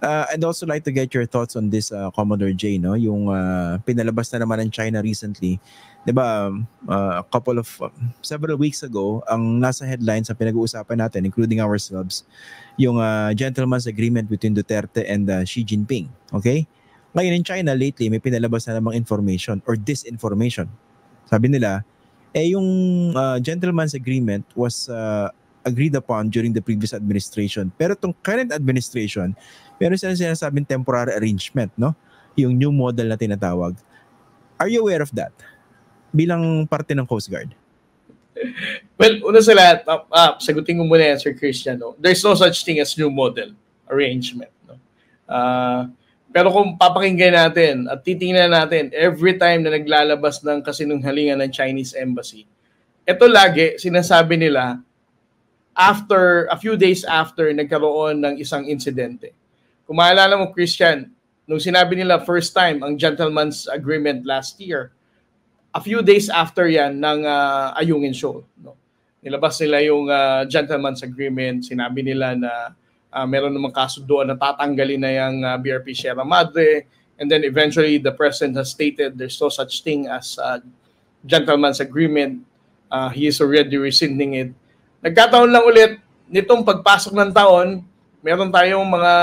I'd also like to get your thoughts on this, Commodore J, no? Yung pinalabas na naman ng China recently. 'Di ba? Several weeks ago, ang nasa headlines sa pinag-uusapan natin, including ourselves, yung gentleman's agreement between Duterte and Xi Jinping. Okay? Ngayon in China lately, may pinalabas na namang information or disinformation. Sabi nila, yung gentleman's agreement was agreed upon during the previous administration. Pero itong current administration, meron silang sinasabing temporary arrangement, no? Yung new model na tinatawag. Are you aware of that? Bilang parte ng Coast Guard. Well, una sa lahat, sagutin ko muna yan, Sir Christian. No? There's no such thing as new model arrangement. No? Pero kung papakinggan natin at titingnan natin every time na naglalabas ng kasinungalingan ng Chinese Embassy, ito lagi, sinasabi nila, a few days after nagkaroon ng isang insidente. Kung maalala mo, Christian, nung sinabi nila first time ang gentleman's agreement last year, a few days after yan ng Ayungin Shoal. No? Nilabas nila yung gentleman's agreement, sinabi nila na meron namang kaso doon na tatanggalin na yung BRP Sierra Madre, and then eventually the president has stated there's no such thing as gentleman's agreement. He is already rescinding it. Nagkataon lang ulit, nitong pagpasok ng taon, meron tayong mga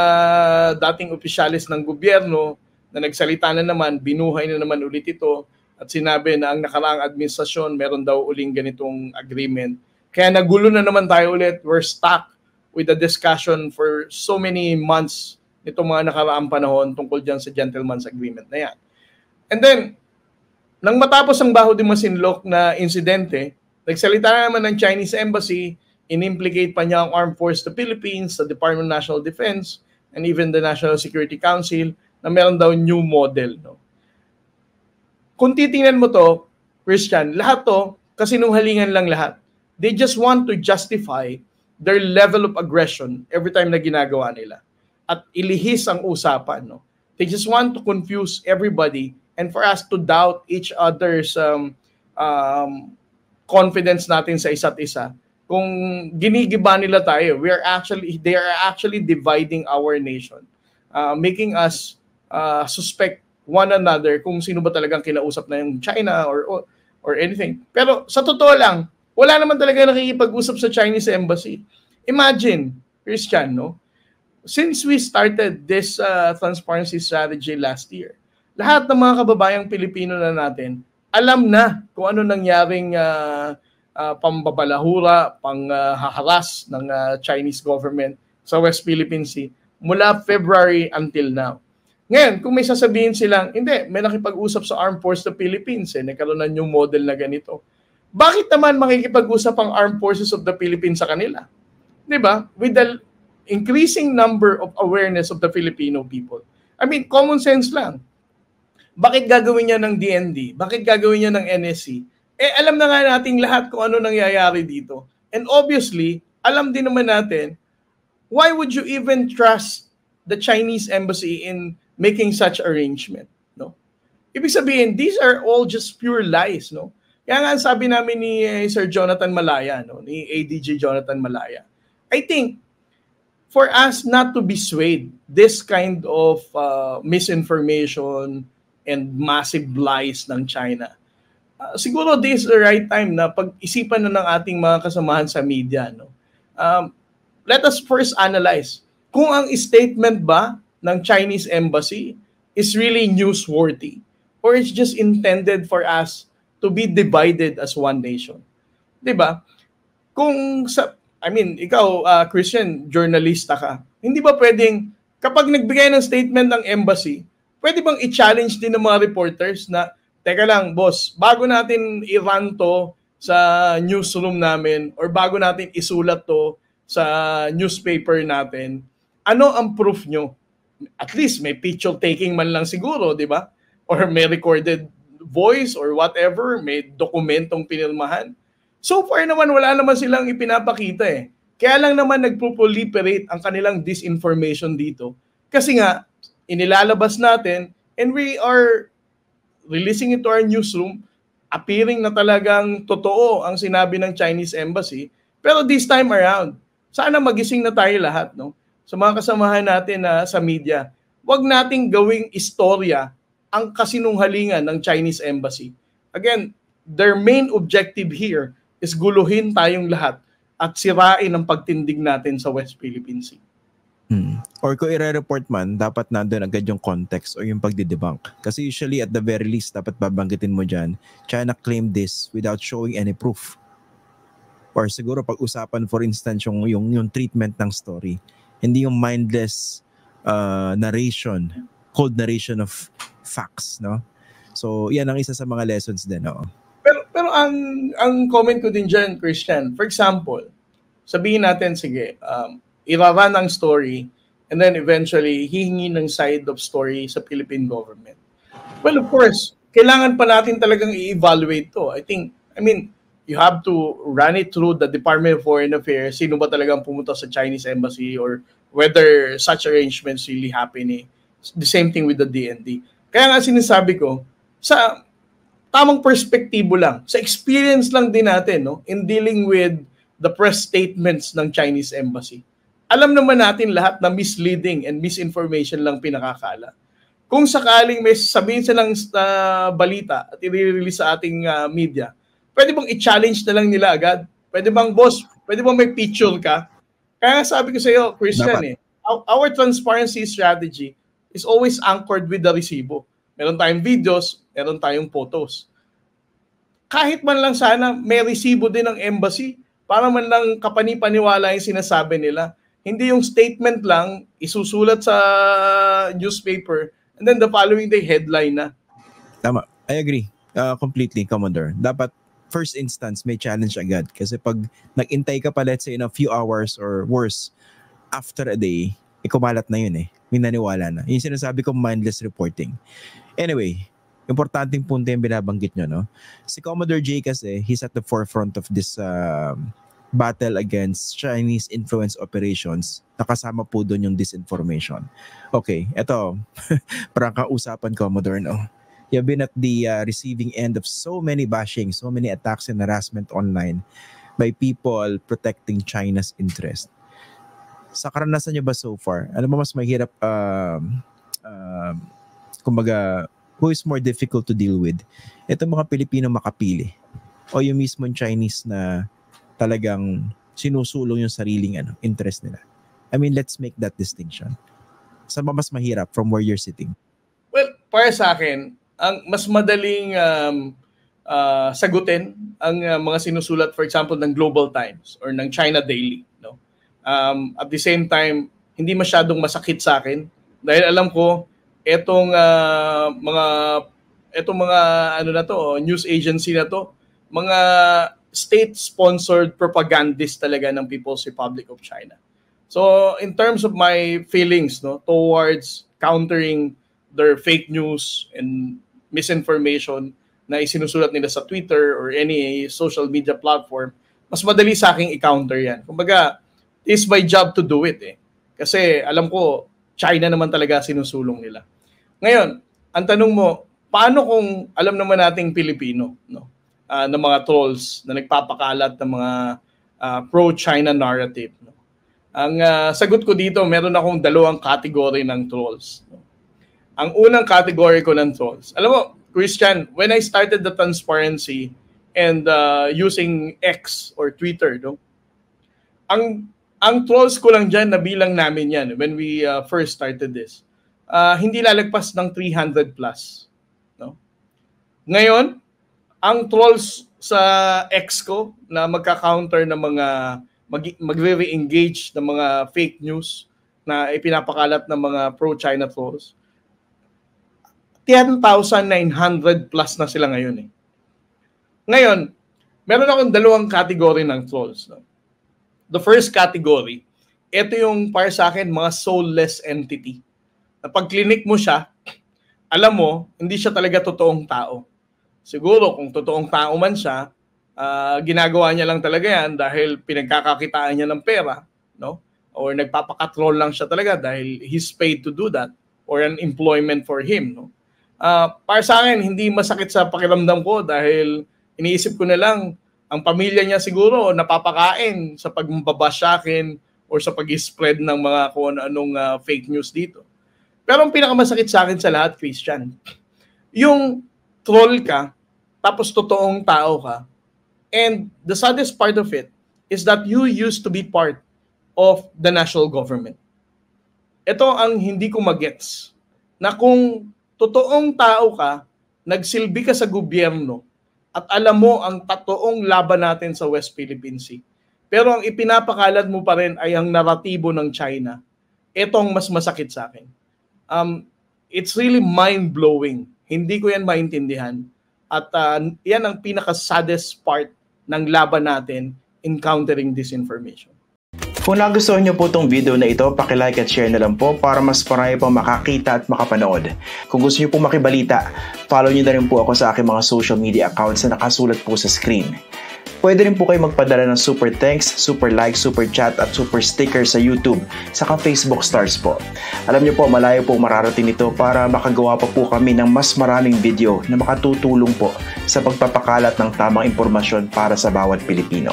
dating opisyalis ng gobyerno na nagsalita na naman, binuhay na naman ulit ito, at sinabi na ang nakaraang administrasyon, meron daw uling ganitong agreement. Kaya nagulo na naman tayo ulit. We're stuck with the discussion for so many months nitong mga nakaraang panahon tungkol dyan sa gentleman's agreement na yan. And then, nang matapos ang Baho de Masinloc na insidente, nagsalita na naman ng Chinese Embassy, in-implicate pa niya ang Armed Forces of the Philippines, the Department of National Defense, and even the National Security Council na meron daw new model. No? Kung titingnan mo to, Christian, lahat to, kasinungalingan lang lahat. They just want to justify their level of aggression every time na ginagawa nila. At ilihis ang usapan. No? They just want to confuse everybody and for us to doubt each other's confidence natin sa isa't isa. Kung ginigiba nila tayo, they are actually dividing our nation, making us suspect one another kung sino ba talagang kinausap na yung China or anything. Pero sa totoo lang, wala naman talaga nakikipag-usap sa Chinese Embassy. Imagine, Christian, no? Since we started this transparency strategy last year, lahat ng mga kababayang Pilipino na natin, alam na kung ano nangyaring pambabalahura, panghaharas ng Chinese government sa West Philippine Sea mula February until now. Ngayon, kung may sasabihin silang, hindi, may nakipag-usap sa Armed Forces of the Philippines, nagkaroon na yung model na ganito. Bakit naman makikipag-usap ang Armed Forces of the Philippines sa kanila? Diba? With the increasing number of awareness of the Filipino people. I mean, common sense lang. Bakit gagawin niya ng DND? Bakit gagawin niya ng NSC? Alam na nga nating lahat kung ano nangyayari dito. And obviously, alam din naman natin, why would you even trust the Chinese Embassy in making such arrangement? No? Ibig sabihin, these are all just pure lies. No? Kaya nga sabi namin ni Sir Jonathan Malaya, no? Ni ADG Jonathan Malaya, I think, for us not to be swayed, this kind of misinformation and massive lies ng China, siguro this is the right time na pag-isipan na ng ating mga kasamahan sa media. No? Let us first analyze kung ang statement ba ng Chinese Embassy is really newsworthy or it's just intended for us to be divided as one nation. Diba? Kung ikaw, Christian, journalista ka, hindi ba pwedeng, kapag nagbigay ng statement ng embassy, pwede bang i-challenge din ng mga reporters na, teka lang, boss, bago natin i-run to sa newsroom namin or bago natin isulat to sa newspaper natin, ano ang proof nyo? At least may picture taking man lang siguro, di ba? Or may recorded voice or whatever, may dokumentong pinilmahan. So far naman, wala naman silang ipinapakita eh. Kaya lang naman nagpo-proliferate ang kanilang disinformation dito. Kasi nga, inilalabas natin and we are releasing it to our newsroom, appearing na talagang totoo ang sinabi ng Chinese Embassy. Pero this time around, sana magising na tayo lahat. No? sa mga kasamahan natin sa media, wag nating gawing istorya ang kasinunghalingan ng Chinese Embassy. Again, their main objective here is guluhin tayong lahat at sirain ang pagtindig natin sa West Philippine Sea. Or kung i-report man, dapat nandun agad yung context o yung pagdidebunk. Kasi usually at the very least, dapat babanggitin mo dyan, China claimed this without showing any proof. Or siguro pag-usapan for instance yung treatment ng story. Hindi yung mindless narration, cold narration of facts, no? So, yan ang isa sa mga lessons din, no? Pero ang comment ko din dyan, Christian, for example, sabihin natin, sige, iraran ang story and then eventually hihingi ng side of story sa Philippine government. Well, of course, kailangan pa natin talagang i-evaluate to. I mean, you have to run it through the Department of Foreign Affairs, sino ba talagang pumunta sa Chinese Embassy or whether such arrangements really happen. The same thing with the DND. Kaya nga sinasabi ko, sa tamang perspektibo lang, sa experience lang din natin, no, in dealing with the press statements ng Chinese Embassy. Alam naman natin lahat na misleading and misinformation lang pinakakala. Kung sakaling may sabihin silang balita at i-release sa ating media, pwede bang i-challenge na lang nila agad? Pwede bang, boss, pwede bang may picture ka? Kaya sabi ko sa iyo, Christian, our transparency strategy is always anchored with the resibo. Meron tayong videos, meron tayong photos. Kahit man lang sana may resibo din ng embassy para man lang kapani-paniwala yung sinasabi nila. Hindi yung statement lang, isusulat sa newspaper, and then the following day, headline na. Tama. I agree. Completely, Commodore. Dapat, first instance, may challenge agad. Kasi pag nag-intay ka pa, let's say, in a few hours or worse, after a day, kumalat na yun eh. May naniwala na. Yung sinasabi ko, mindless reporting. Anyway, importanteng punto yung binabanggit nyo, no? Si Commodore J kasi, he's at the forefront of this battle against Chinese influence operations. Nakasama po doon yung disinformation. Okay, eto, parang kausapan, Commodore, no? You've been at the receiving end of so many bashing, so many attacks and harassment online by people protecting China's interest. Sa karanasan nyo ba so far, ano ba mas mahirap, kumbaga, who is more difficult to deal with? Ito mga Pilipino makapili o yung mismo Chinese na talagang sinusulong yung sariling interest nila. I mean, let's make that distinction. Saan ba mas mahirap from where you're sitting? Well, para sa akin, ang mas madaling sagutin ang mga sinusulat, for example, ng Global Times or ng China Daily. No? At the same time, hindi masyadong masakit sa akin dahil alam ko etong mga ano na to, news agency na to, mga state-sponsored propagandists talaga ng People's Republic of China. So, in terms of my feelings, no, towards countering their fake news and misinformation na isinusulat nila sa Twitter or any social media platform, mas madali sa aking i-counter yan. Kumbaga, it's my job to do it eh. Kasi alam ko, China naman talaga sinusulong nila. Ngayon, ang tanong mo, paano kung alam naman nating Pilipino, no? Ng mga trolls na nagpapakalat ng mga pro-China narrative. No? Ang sagot ko dito, meron akong dalawang category ng trolls. No? Ang unang category ko ng trolls, alam mo, Christian, when I started the transparency and using X or Twitter, no? Ang trolls ko lang dyan, nabilang namin yan when we first started this. Hindi lalagpas ng 300 plus. No? Ngayon, ang trolls sa X ko na magka-counter ng mga magre-re-engage ng mga fake news na ipinapakalat ng mga pro-China trolls, 10,900 plus na sila ngayon eh. Ngayon, meron akong dalawang category ng trolls. No? The first category, ito yung para sa akin mga soulless entity. Na pag klinik mo siya, alam mo, hindi siya talaga totoong tao. Siguro kung totoong tao man siya, ginagawa niya lang talaga yan dahil pinagkakakitaan niya ng pera, no? Or nagpapakatrol lang siya talaga dahil he's paid to do that or an employment for him, no? Para sa akin, hindi masakit sa pakiramdam ko dahil iniisip ko na lang, ang pamilya niya siguro napapakain sa pagbabash sa akin or sa pag-spread ng mga kung anong fake news dito. Pero ang pinakamasakit sa akin sa lahat, Christian, yung troll ka, tapos totoong tao ka, and the saddest part of it is that you used to be part of the national government. Ito ang hindi ko magets, na kung totoong tao ka, nagsilbi ka sa gobyerno, at alam mo ang totoong laban natin sa West Philippine Sea, pero ang ipinapakalat mo pa rin ay ang naratibo ng China. Ito ang mas masakit sa akin. It's really mind-blowing. Hindi ko yan maintindihan. At yan ang pinaka-saddest part ng laban natin in countering disinformation. Kung nagustuhan niyo po itong video na ito, paki-like at share na lang po para mas marami pang makakita at makapanood. Kung gusto niyo po makibalita, follow niyo na rin po ako sa aking mga social media accounts na nakasulat po sa screen. Pwede rin po kayo magpadala ng super thanks, super like, super chat at super sticker sa YouTube, saka Facebook stars po. Alam niyo po, malayo po mararating ito para makagawa pa po kami ng mas maraming video na makatutulong po sa pagpapakalat ng tamang impormasyon para sa bawat Pilipino.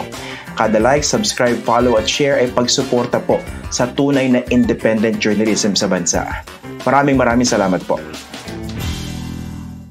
Kada like, subscribe, follow at share ay pagsuporta po sa tunay na independent journalism sa bansa. Maraming salamat po.